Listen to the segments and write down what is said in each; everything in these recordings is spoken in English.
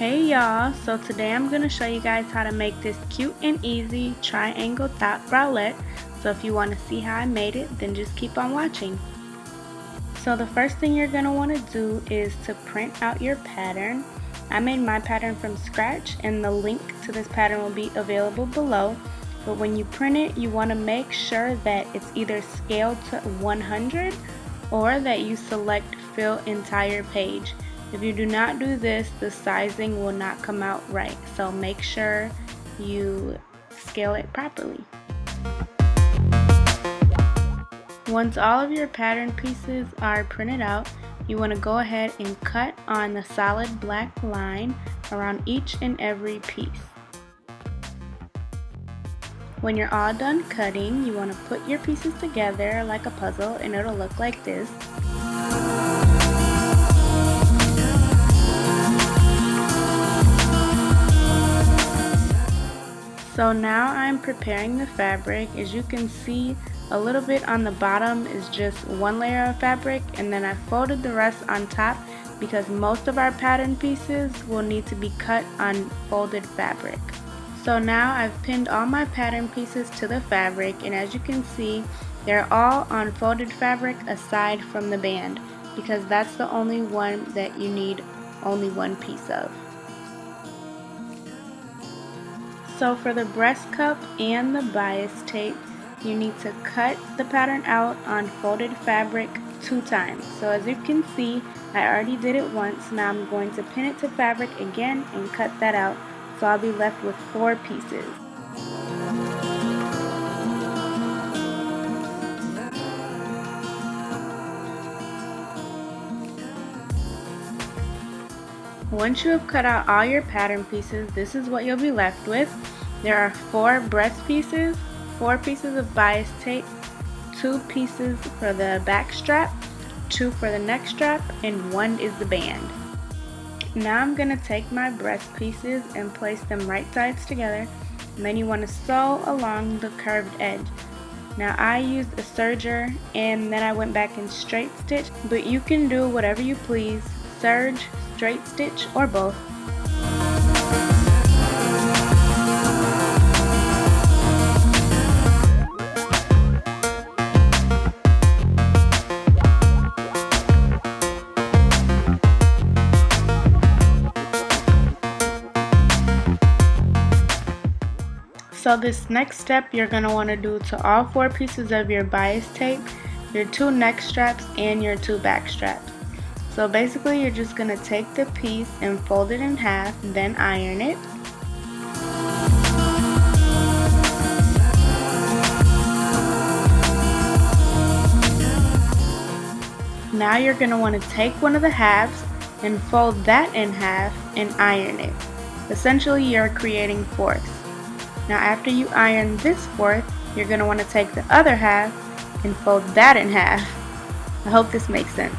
Hey y'all, so today I'm going to show you guys how to make this cute and easy triangle top bralette. So if you want to see how I made it, then just keep on watching. So the first thing you're going to want to do is to print out your pattern. I made my pattern from scratch and the link to this pattern will be available below. But when you print it, you want to make sure that it's either scaled to 100 or that you select fill entire page. If you do not do this, the sizing will not come out right. So make sure you scale it properly. Once all of your pattern pieces are printed out, you want to go ahead and cut on the solid black line around each and every piece. When you're all done cutting, you want to put your pieces together like a puzzle and it'll look like this. So now I'm preparing the fabric. As you can see, a little bit on the bottom is just one layer of fabric, and then I folded the rest on top because most of our pattern pieces will need to be cut on folded fabric. So now I've pinned all my pattern pieces to the fabric, and as you can see, they're all on folded fabric aside from the band because that's the only one that you need only one piece of. So for the breast cup and the bias tape, you need to cut the pattern out on folded fabric 2 times. So as you can see, I already did it once. Now I'm going to pin it to fabric again and cut that out. So I'll be left with 4 pieces. Once you have cut out all your pattern pieces, this is what you'll be left with. There are 4 breast pieces, 4 pieces of bias tape, 2 pieces for the back strap, 2 for the neck strap, and 1 is the band. Now I'm going to take my breast pieces and place them right sides together, and then you want to sew along the curved edge. Now I used a serger and then I went back and straight stitch, but you can do whatever you please, serge, straight stitch, or both. So this next step you're going to want to do to all 4 pieces of your bias tape, your 2 neck straps, and your 2 back straps. So basically you're just going to take the piece and fold it in half, then iron it. Now you're going to want to take one of the halves and fold that in half and iron it. Essentially you're creating fourths. Now after you iron this fourth, you're going to want to take the other half and fold that in half. I hope this makes sense.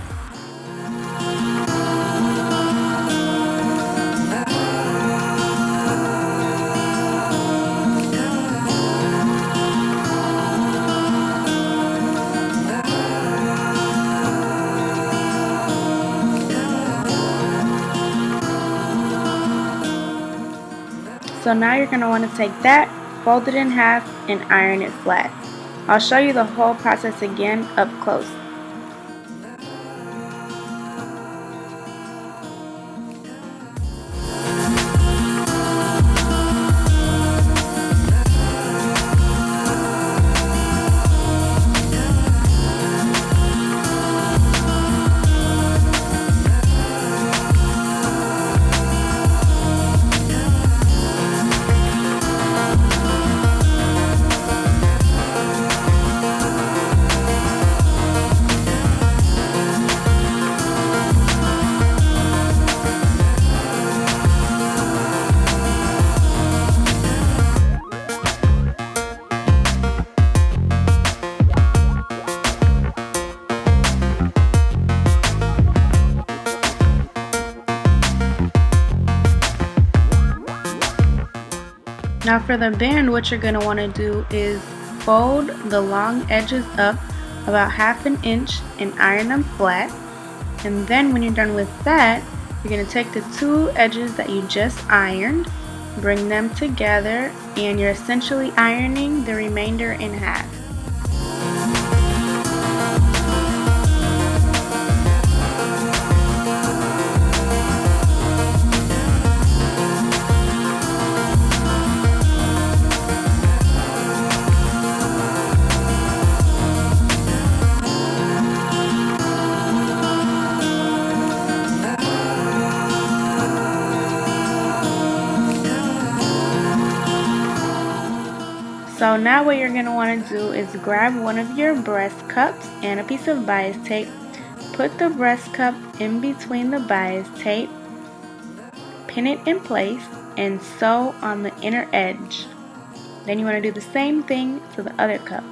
So now you're going to want to take that, fold it in half, and iron it flat. I'll show you the whole process again up close. Now for the band, what you're going to want to do is fold the long edges up about 1/2 inch and iron them flat. And then when you're done with that, You're going to take the two edges that you just ironed, bring them together, and you're essentially ironing the remainder in half. So now what you're going to want to do is grab one of your breast cups and a piece of bias tape. Put the breast cup in between the bias tape, pin it in place, and sew on the inner edge. Then you want to do the same thing to the other cup.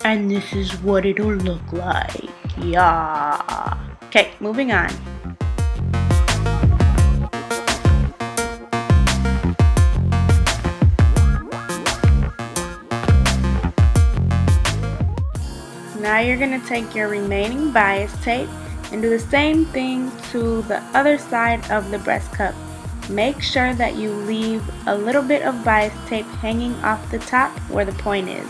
And this is what it'll look like. Yeah. Okay, moving on. Now you're going to take your remaining bias tape and do the same thing to the other side of the breast cup. Make sure that you leave a little bit of bias tape hanging off the top where the point is.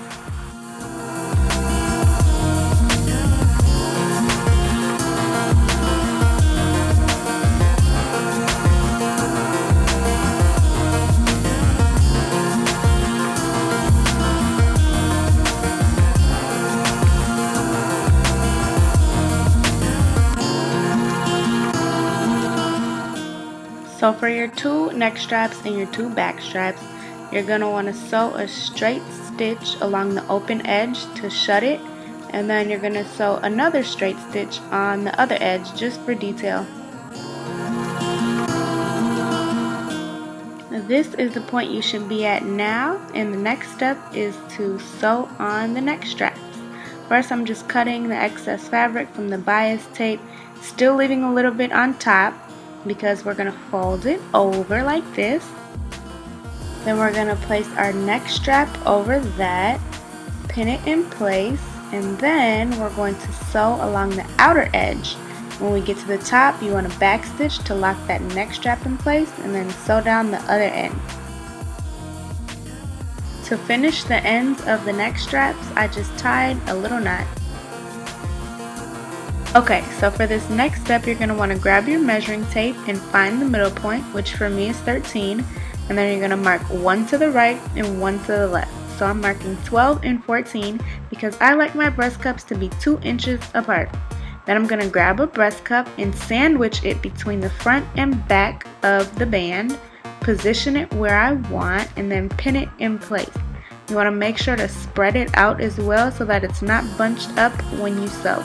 So for your two neck straps and your two back straps, you're going to want to sew a straight stitch along the open edge to shut it, and then you're going to sew another straight stitch on the other edge just for detail. This is the point you should be at now, and the next step is to sew on the neck straps. First, I'm just cutting the excess fabric from the bias tape, still leaving a little bit on top, because we're going to fold it over like this. Then we're going to place our neck strap over that, pin it in place, and then we're going to sew along the outer edge. When we get to the top, you want to back stitch to lock that neck strap in place, and then sew down the other end. To finish the ends of the neck straps, I just tied a little knot. Okay, so for this next step, you're going to want to grab your measuring tape and find the middle point, which for me is 13, and then you're going to mark one to the right and one to the left. So I'm marking 12 and 14 because I like my breast cups to be 2 inches apart. Then I'm going to grab a breast cup and sandwich it between the front and back of the band, position it where I want, and then pin it in place. You want to make sure to spread it out as well so that it's not bunched up when you sew.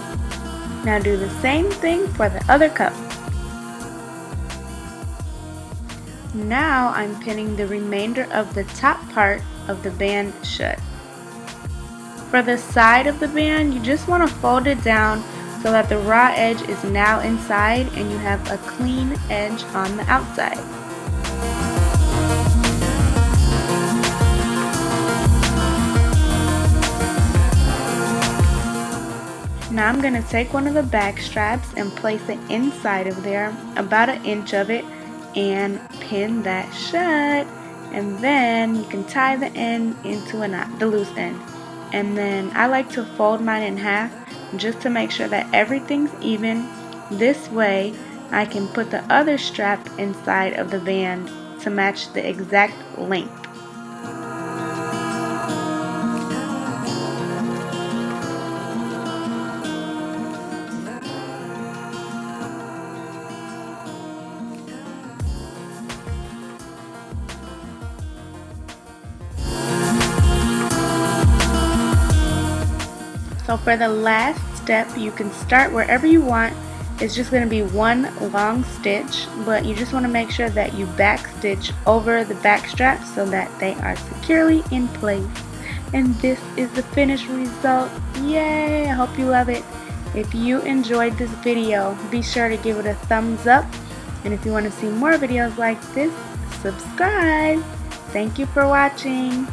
Now do the same thing for the other cup. Now I'm pinning the remainder of the top part of the band shut. For the side of the band, you just want to fold it down so that the raw edge is now inside and you have a clean edge on the outside. Now I'm going to take one of the back straps and place it inside of there, about 1 inch of it, and pin that shut. And then you can tie the end into a knot, the loose end. And then I like to fold mine in half just to make sure that everything's even. This way I can put the other strap inside of the band to match the exact length. So for the last step, you can start wherever you want. It's just going to be one long stitch, but you just want to make sure that you back stitch over the back straps so that they are securely in place. And this is the finished result. Yay! I hope you love it. If you enjoyed this video, be sure to give it a thumbs up. And if you want to see more videos like this, subscribe. Thank you for watching.